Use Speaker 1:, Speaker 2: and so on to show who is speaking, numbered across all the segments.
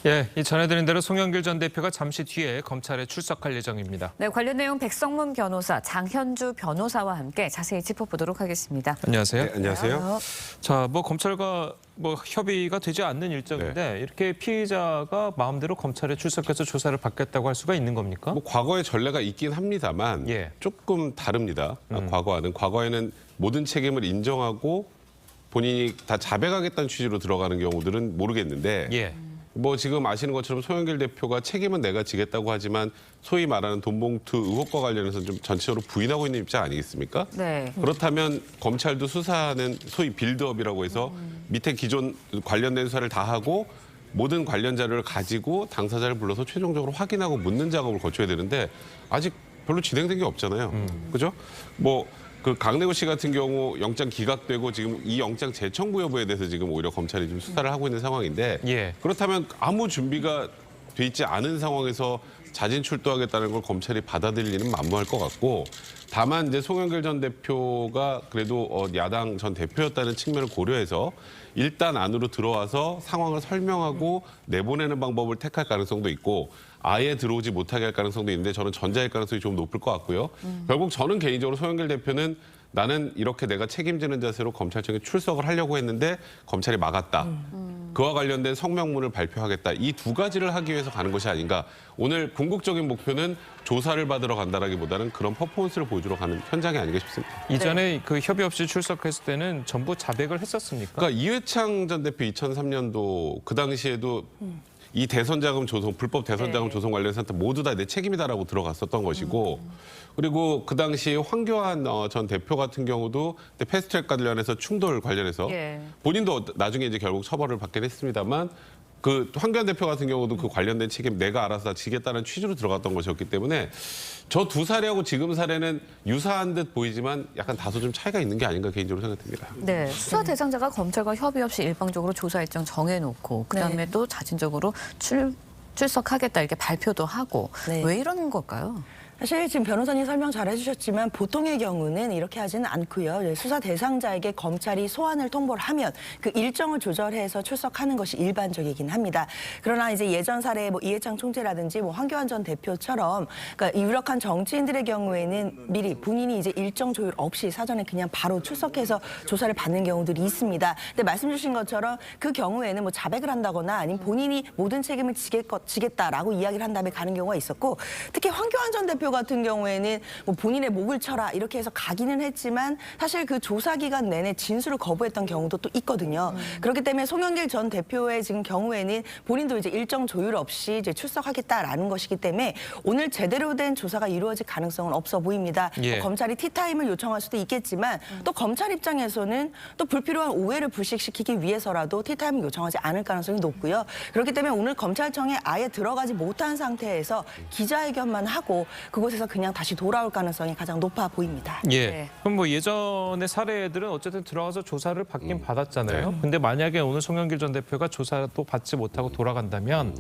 Speaker 1: 예, 이 전해드린 대로 송영길 전 대표가 잠시 뒤에 검찰에 출석할 예정입니다.
Speaker 2: 네, 관련 내용 백성문 변호사, 장현주 변호사와 함께 자세히 짚어보도록 하겠습니다.
Speaker 1: 안녕하세요.
Speaker 3: 네, 안녕하세요.
Speaker 1: 자, 검찰과 협의가 되지 않는 일정인데 이렇게 피의자가 마음대로 검찰에 출석해서 조사를 받겠다고 할 수가 있는 겁니까?
Speaker 3: 과거의 전례가 있긴 합니다만
Speaker 1: 예.
Speaker 3: 조금 다릅니다. 과거에는 모든 책임을 인정하고 본인이 다 자백하겠다는 취지로 들어가는 경우들은 모르겠는데
Speaker 1: 예.
Speaker 3: 지금 아시는 것처럼 송영길 대표가 책임은 내가 지겠다고 하지만 소위 말하는 돈봉투 의혹과 관련해서 좀 전체적으로 부인하고 있는 입장 아니겠습니까?
Speaker 2: 네.
Speaker 3: 그렇다면 검찰도 수사하는 소위 빌드업이라고 해서 밑에 기존 관련된 수사를 다 하고 모든 관련 자료를 가지고 당사자를 불러서 최종적으로 확인하고 묻는 작업을 거쳐야 되는데 아직 별로 진행된 게 없잖아요. 그죠? 그 강대호 씨 같은 경우 영장 기각되고 지금 이 영장 재청구 여부에 대해서 지금 오히려 검찰이 좀 수사를 하고 있는 상황인데
Speaker 1: 예.
Speaker 3: 그렇다면 아무 준비가 돼 있지 않은 상황에서 자진 출두하겠다는 걸 검찰이 받아들이는 만무할 것 같고 다만 이제 송영길 전 대표가 그래도 야당 전 대표였다는 측면을 고려해서 일단 안으로 들어와서 상황을 설명하고 내보내는 방법을 택할 가능성도 있고 아예 들어오지 못하게 할 가능성도 있는데 저는 전자일 가능성이 좀 높을 것 같고요. 결국 저는 개인적으로 송영길 대표는 나는 이렇게 내가 책임지는 자세로 검찰청에 출석을 하려고 했는데 검찰이 막았다. 그와 관련된 성명문을 발표하겠다. 이 두 가지를 하기 위해서 가는 것이 아닌가. 오늘 궁극적인 목표는 조사를 받으러 간다라기보다는 그런 퍼포먼스를 보여주러 가는 현장이 아닌가 싶습니다.
Speaker 1: 이전에 그 협의 없이 출석했을 때는 전부 자백을 했었습니까?
Speaker 3: 그러니까 이회창 전 대표 2003년도 그 당시에도 이 대선자금 조성, 불법 대선자금
Speaker 2: 네.
Speaker 3: 조성 관련해서 모두 다 내 책임이다라고 들어갔었던 것이고 그리고 그 당시 황교안 전 대표 같은 경우도 패스트트랙 관련해서 충돌 관련해서
Speaker 2: 예.
Speaker 3: 본인도 나중에 이제 결국 처벌을 받긴 했습니다만 그 황교안 대표 같은 경우도 그 관련된 책임 내가 알아서 다 지겠다는 취지로 들어갔던 것이었기 때문에 저 두 사례하고 지금 사례는 유사한 듯 보이지만 약간 다소 좀 차이가 있는 게 아닌가 개인적으로 생각됩니다.
Speaker 2: 네, 수사 대상자가 검찰과 협의 없이 일방적으로 조사 일정 정해놓고 그다음에 또 자진적으로 출석하겠다 이렇게 발표도 하고
Speaker 4: 네.
Speaker 2: 왜 이러는 걸까요?
Speaker 4: 사실 지금 변호사님 설명 잘 해주셨지만 보통의 경우는 이렇게 하지는 않고요. 수사 대상자에게 검찰이 소환을 통보를 하면 그 일정을 조절해서 출석하는 것이 일반적이긴 합니다. 그러나 이제 예전 사례 이해창 총재라든지 황교안 전 대표처럼 그러니까 유력한 정치인들의 경우에는 미리 본인이 이제 일정 조율 없이 사전에 그냥 바로 출석해서 조사를 받는 경우들이 있습니다. 근데 말씀 주신 것처럼 그 경우에는 자백을 한다거나 아니면 본인이 모든 책임을 지겠다라고 이야기를 한 다음에 가는 경우가 있었고 특히 황교안 전 대표 같은 경우에는 본인의 목을 쳐라 이렇게 해서 가기는 했지만 사실 그 조사 기간 내내 진술을 거부했던 경우도 또 있거든요. 그렇기 때문에 송영길 전 대표의 지금 경우에는 본인도 이제 일정 조율 없이 이제 출석하겠다라는 것이기 때문에 오늘 제대로 된 조사가 이루어질 가능성은 없어 보입니다.
Speaker 1: 예.
Speaker 4: 검찰이 티타임을 요청할 수도 있겠지만 또 검찰 입장에서는 또 불필요한 오해를 불식시키기 위해서라도 티타임을 요청하지 않을 가능성이 높고요. 그렇기 때문에 오늘 검찰청에 아예 들어가지 못한 상태에서 기자회견만 하고 그곳에서 그냥 다시 돌아올 가능성이 가장 높아 보입니다.
Speaker 1: 예.
Speaker 2: 네.
Speaker 1: 그럼 예전의 사례들은 어쨌든 들어가서 조사를 받긴 받았잖아요.
Speaker 3: 네.
Speaker 1: 근데 만약에 오늘 송영길 전 대표가 조사도 받지 못하고 돌아간다면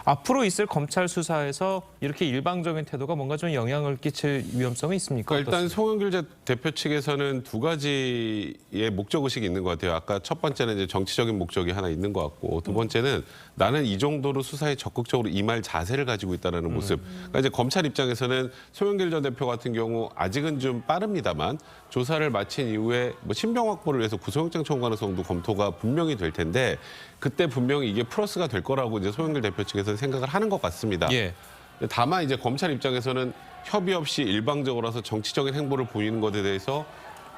Speaker 1: 앞으로 있을 검찰 수사에서 이렇게 일방적인 태도가 뭔가 좀 영향을 끼칠 위험성이 있습니까?
Speaker 3: 그러니까 일단 송영길 대표 측에서는 두 가지의 목적의식이 있는 것 같아요. 아까 첫 번째는 이제 정치적인 목적이 하나 있는 것 같고 두 번째는 나는 이 정도로 수사에 적극적으로 임할 자세를 가지고 있다는 모습. 그러니까 이제 검찰 입장에서는 송영길 전 대표 같은 경우 아직은 좀 빠릅니다만 조사를 마친 이후에 신병 확보를 위해서 구속영장 청구 가능성도 검토가 분명히 될 텐데 그때 분명히 이게 플러스가 될 거라고 이제 송영길 대표 측에서는 생각을 하는 것 같습니다.
Speaker 1: 예.
Speaker 3: 다만 이제 검찰 입장에서는 협의 없이 일방적으로서 정치적인 행보를 보이는 것에 대해서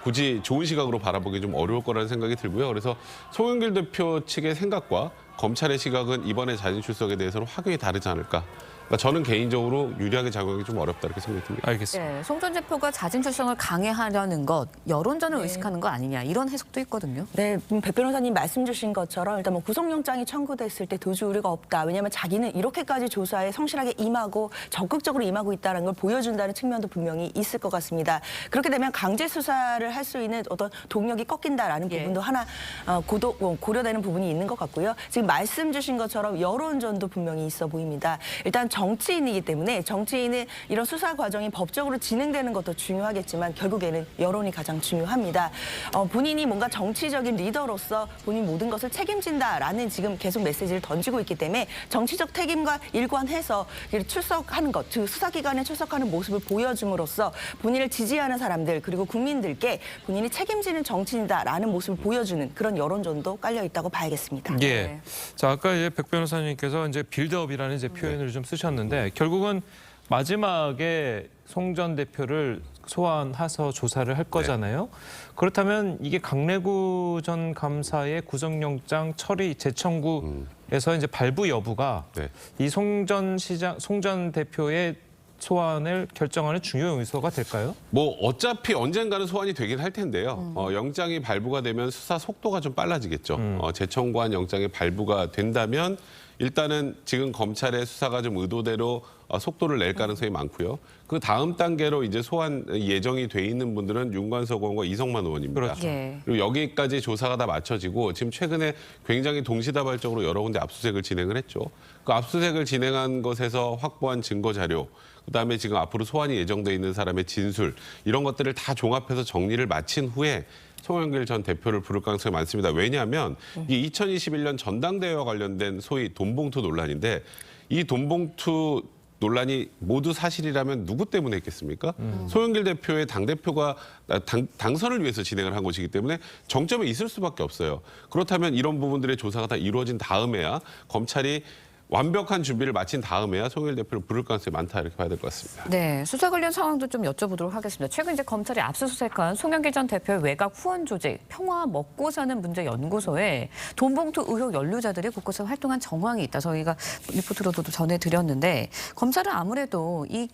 Speaker 3: 굳이 좋은 시각으로 바라보기 좀 어려울 거라는 생각이 들고요. 그래서 송영길 대표 측의 생각과 검찰의 시각은 이번에 자진 출석에 대해서는 확연히 다르지 않을까. 그러니까 저는 개인적으로 유리하게 작용하기 좀 어렵다 이렇게 생각이 듭니다.
Speaker 1: 알겠습니다.
Speaker 2: 네, 송 전 대표가 자진 출석을 강행하려는 것, 여론전을 의식하는 거 아니냐 이런 해석도 있거든요.
Speaker 4: 네, 배 변호사님 말씀 주신 것처럼 일단 구속영장이 청구됐을 때 도주 우려가 없다. 왜냐하면 자기는 이렇게까지 조사에 성실하게 임하고 적극적으로 임하고 있다는 걸 보여준다는 측면도 분명히 있을 것 같습니다. 그렇게 되면 강제 수사를 할 수 있는 어떤 동력이 꺾인다라는
Speaker 2: 예.
Speaker 4: 부분도 하나 고려되는 부분이 있는 것 같고요. 지금 말씀 주신 것처럼 여론전도 분명히 있어 보입니다. 일단 정치인이기 때문에 정치인은 이런 수사 과정이 법적으로 진행되는 것도 중요하겠지만 결국에는 여론이 가장 중요합니다. 본인이 뭔가 정치적인 리더로서 본인 모든 것을 책임진다라는 지금 계속 메시지를 던지고 있기 때문에 정치적 책임과 일관해서 출석하는 것, 즉 수사기관에 출석하는 모습을 보여줌으로써 본인을 지지하는 사람들 그리고 국민들께 본인이 책임지는 정치인이다라는 모습을 보여주는 그런 여론전도 깔려 있다고 봐야겠습니다.
Speaker 1: 예. 자, 아까 이제 백 변호사님께서 이제 빌드업이라는 이제 표현을 좀 쓰셨는데 결국은 마지막에 송 전 대표를 소환해서 조사를 할 거잖아요. 그렇다면 이게 강래구 전 감사의 구속영장 처리 재청구에서 이제 발부 여부가 이 송 전 대표의 소환을 결정하는 중요 요소가 될까요?
Speaker 3: 뭐 어차피 언젠가는 소환이 되긴 할 텐데요. 영장이 발부가 되면 수사 속도가 좀 빨라지겠죠. 재청구한 영장이 발부가 된다면 일단은 지금 검찰의 수사가 좀 의도대로 속도를 낼 가능성이 많고요. 그 다음 단계로 이제 소환 예정이 돼 있는 분들은 윤관석 의원과 이성만 의원입니다.
Speaker 1: 그렇죠.
Speaker 2: 예.
Speaker 3: 그리고 여기까지 조사가 다 마쳐지고 지금 최근에 굉장히 동시다발적으로 여러 군데 압수수색을 진행을 했죠. 그 압수수색을 진행한 것에서 확보한 증거 자료, 그다음에 지금 앞으로 소환이 예정돼 있는 사람의 진술 이런 것들을 다 종합해서 정리를 마친 후에 송영길 전 대표를 부를 가능성이 많습니다. 왜냐하면 이 2021년 전당대회와 관련된 소위 돈봉투 논란인데 이 돈봉투 논란이 모두 사실이라면 누구 때문에 했겠습니까? 송영길 대표의 당대표가 당선을 위해서 진행을 한 것이기 때문에 정점에 있을 수밖에 없어요. 그렇다면 이런 부분들의 조사가 다 이루어진 다음에야 검찰이 완벽한 준비를 마친 다음에야 송영길 대표를 부를 가능성이 많다 이렇게 봐야 될 것 같습니다.
Speaker 2: 네, 수사 관련 상황도 좀 여쭤보도록 하겠습니다. 최근 이제 검찰이 압수수색한 송영길 전 대표의 외곽 후원 조직 평화 먹고 사는 문제 연구소에 돈봉투 의혹 연루자들이 곳곳에 활동한 정황이 있다. 저희가 리포트로도 전해드렸는데 검찰은 아무래도 이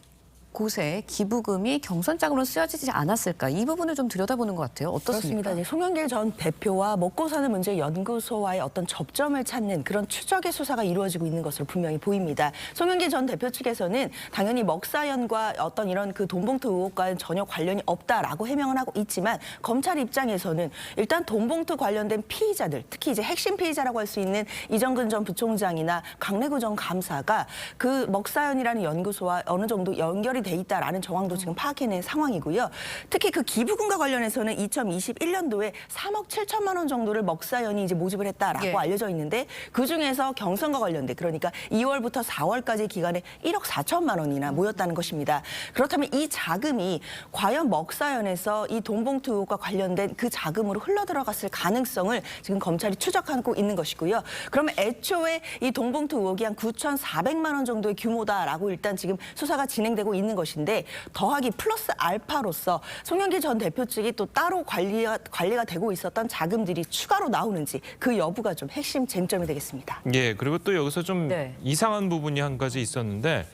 Speaker 2: 곳에 기부금이 경선 자금으로 쓰여지지 않았을까 이 부분을 좀 들여다보는 것 같아요. 어떻습니까?
Speaker 4: 그렇습니다. 송영길 전 대표와 먹고 사는 문제 연구소와의 어떤 접점을 찾는 그런 추적의 수사가 이루어지고 있는 것으로 분명히 보입니다. 송영길 전 대표 측에서는 당연히 먹사연과 어떤 이런 그 돈봉투 의혹과는 전혀 관련이 없다라고 해명을 하고 있지만 검찰 입장에서는 일단 돈봉투 관련된 피의자들, 특히 이제 핵심 피의자라고 할 수 있는 이정근 전 부총장이나 강래구 전 감사가 그 먹사연이라는 연구소와 어느 정도 연결이 돼 있다라는 정황도 지금 파악해낸 상황이고요. 특히 그 기부금과 관련해서는 2021년도에 3억 7천만 원 정도를 먹사연이 이제 모집을 했다라고 알려져 있는데 그 중에서 경선과 관련돼 그러니까 2월부터 4월까지 기간에 1억 4천만 원이나 모였다는 것입니다. 그렇다면 이 자금이 과연 먹사연에서 이 돈봉투 의혹과 관련된 그 자금으로 흘러들어갔을 가능성을 지금 검찰이 추적하고 있는 것이고요. 그러면 애초에 이 돈봉투 의혹이 한 9,400만 원 정도의 규모다라고 일단 지금 수사가 진행되고 있는 것인데 더하기 플러스 알파로서 송영길 전 대표 측이 또 따로 관리가 되고 있었던 자금들이 추가로 나오는지 그 여부가 좀 핵심 쟁점이 되겠습니다.
Speaker 1: 예, 그리고 또 여기서 좀 이상한 부분이 한 가지 있었는데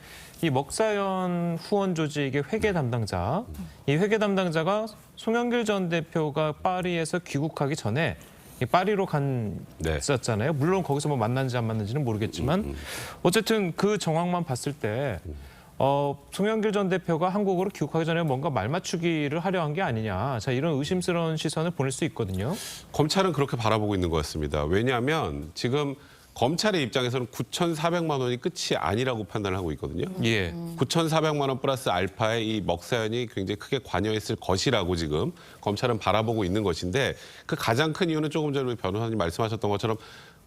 Speaker 1: 이 먹사연 후원 조직의 회계 담당자, 이 회계 담당자가 송영길 전 대표가 파리에서 귀국하기 전에 이 파리로 갔었잖아요. 물론 거기서 뭐 만난지 안 만난지는 모르겠지만 어쨌든 그 정황만 봤을 때 송영길 전 대표가 한국으로 귀국하기 전에 뭔가 말 맞추기를 하려 한 게 아니냐. 자, 이런 의심스러운 시선을 보낼 수 있거든요.
Speaker 3: 검찰은 그렇게 바라보고 있는 것 같습니다. 왜냐하면 지금 검찰의 입장에서는 9,400만 원이 끝이 아니라고 판단을 하고 있거든요.
Speaker 1: 예.
Speaker 3: 9,400만 원 플러스 알파의 이 먹사연이 굉장히 크게 관여했을 것이라고 지금 검찰은 바라보고 있는 것인데 그 가장 큰 이유는 조금 전에 변호사님 말씀하셨던 것처럼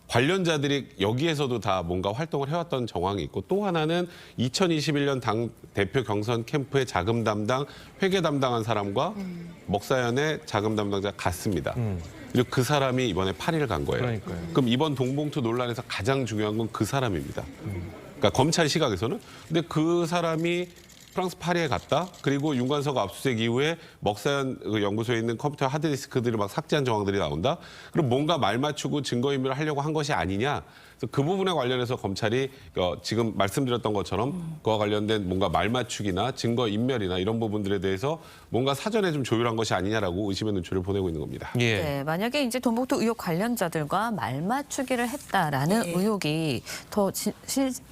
Speaker 3: 관련자들이 여기에서도 다 뭔가 활동을 해왔던 정황이 있고 또 하나는 2021년 당 대표 경선 캠프의 자금 담당, 회계 담당한 사람과 먹사연의 자금 담당자가 같습니다. 그리고 그 사람이 이번에 파리를 간 거예요.
Speaker 1: 그러니까요.
Speaker 3: 그럼 이번 돈봉투 논란에서 가장 중요한 건 그 사람입니다. 그러니까 검찰 시각에서는. 근데 그 사람이 프랑스 파리에 갔다. 그리고 윤관석 압수수색 이후에 먹사연 그 연구소에 있는 컴퓨터 하드디스크들을 막 삭제한 정황들이 나온다. 그럼 뭔가 말 맞추고 증거인멸을 하려고 한 것이 아니냐. 그래서 그 부분에 관련해서 검찰이 지금 말씀드렸던 것처럼 그와 관련된 뭔가 말 맞추기나 증거인멸이나 이런 부분들에 대해서 뭔가 사전에 좀 조율한 것이 아니냐라고 의심의 눈초리를 보내고 있는 겁니다.
Speaker 1: 예.
Speaker 2: 네, 만약에 이제 돈봉투 의혹 관련자들과 말 맞추기를 했다라는 의혹이 더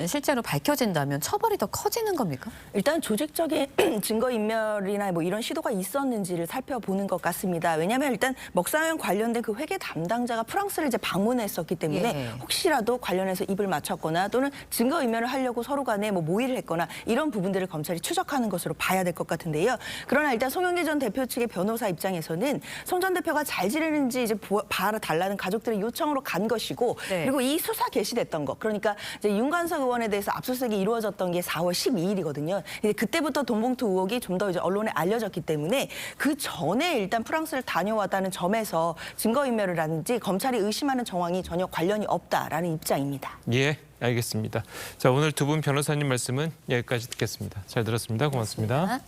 Speaker 2: 실제로 밝혀진다면 처벌이 더 커지는 겁니까?
Speaker 4: 일단 조직적인 증거인멸이나 뭐 이런 시도가 있었는지를 살펴보는 것 같습니다. 왜냐하면 일단 먹사연 관련된 그 회계 담당자가 프랑스를 이제 방문했었기 때문에 혹시라도 관련해서 입을 맞췄거나 또는 증거인멸을 하려고 서로 간에 뭐 모의를 했거나 이런 부분들을 검찰이 추적하는 것으로 봐야 될 것 같은데요. 그러나 일단 송영길 전 대표 측의 변호사 입장에서는 송 전 대표가 잘 지내는지 이제 봐달라는 가족들의 요청으로 간 것이고 그리고 이 수사 개시됐던 것 그러니까 이제 윤관석 의원에 대해서 압수수색이 이루어졌던 게 4월 12일이거든요. 이제 그때부터 돈봉투 의혹이 좀 더 이제 언론에 알려졌기 때문에 그 전에 일단 프랑스를 다녀왔다는 점에서 증거인멸이라든지 검찰이 의심하는 정황이 전혀 관련이 없다라는 입장입니다.
Speaker 1: 예, 알겠습니다. 자, 오늘 두 분 변호사님 말씀은 여기까지 듣겠습니다. 잘 들었습니다. 고맙습니다.